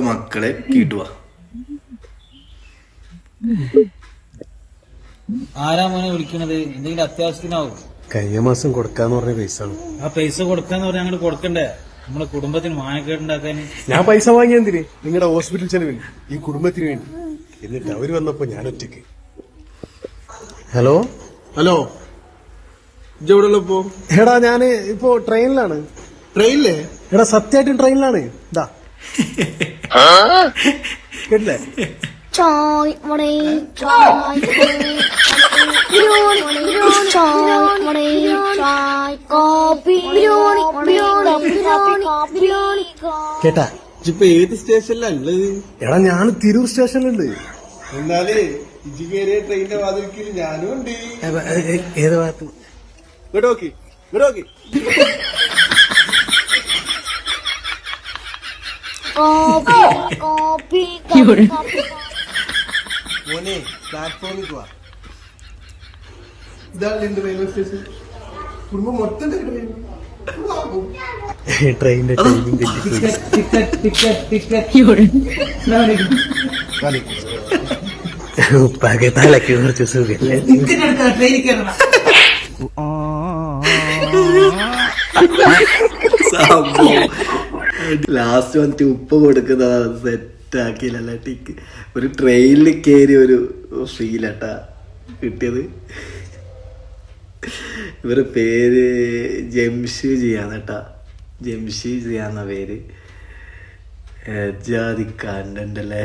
മക്കളെ കിട്ടുക. ആരാ മോനെ വിളിക്കണത്? എന്തെങ്കിലും അത്യാവശ്യത്തിനാവും? കഴിഞ്ഞ മാസം കൊടുക്കാന്ന് പറഞ്ഞ പൈസ ആണ്. ആ പൈസ കൊടുക്കാന്ന് പറഞ്ഞാൽ അങ്ങോട്ട് കൊടുക്കണ്ടേ? നമ്മളെ കുടുംബത്തിന് മാനക്കേടുണ്ടാക്കാൻ. ഞാൻ പൈസ വാങ്ങിയെന്തിന്? നിങ്ങളുടെ ഹോസ്പിറ്റൽ ചെലവിന്, ഈ കുടുംബത്തിന് വേണ്ടി. എന്നിട്ട് അവര് വന്നപ്പോ ഞാൻ ഒറ്റയ്ക്ക്. ഹലോ ഹലോ, ഇജ്ജെവിടെയുള്ളപ്പോ? എടാ ഞാന് ഇപ്പൊ ട്രെയിനിലാണ്. ട്രെയിനില്ലേ? എടാ സത്യമായിട്ടും ട്രെയിനിലാണ്. ഇതാ കേട്ടില്ലേ? Choi money, choi കേട്ടാ? ഇജ്ജിപ്പോ ഏത് സ്റ്റേഷനിലാ ഉള്ളത്? എടാ ഞാൻ തിരൂർ സ്റ്റേഷനിലുണ്ട്. എന്നാലേ ഇജ്ജ് കയറിയ ട്രെയിനിന്റെ വാതിൽക്കൽ ഞാനും ഉണ്ട്. ഏത് ഭാഗത്ത്? ഇങ്ങോട്ട് നോക്കി, ഇങ്ങോട്ട് നോക്കി. മോനെ പ്ലാറ്റ്ഫോമിൽ പോവാ. ഇതാണ് എന്റെ റെയിൽവേ സ്റ്റേഷൻ. കുടുംബം മൊത്തം ട്രെയിനിന്റെ ടൈമിംഗ് ഉപ്പാകെ തലക്ക് കുറച്ച് സുഖല്ലേ? ലാസ്റ്റ് വന്നിട്ട് ഉപ്പ് കൊടുക്കുന്നതാണ് സെറ്റാക്കിയില്ല. ടിക്ക് ഒരു ട്രെയിനിൽ കയറി ഒരു ഫീലട്ടാ കിട്ടിയത്. ഇവരുടെ പേര് ജംഷി ചെയ്യാന്നേട്ടാ, ജംഷി ചെയ്യാന്ന പേര്. ജാതി കണ്ടല്ലേ.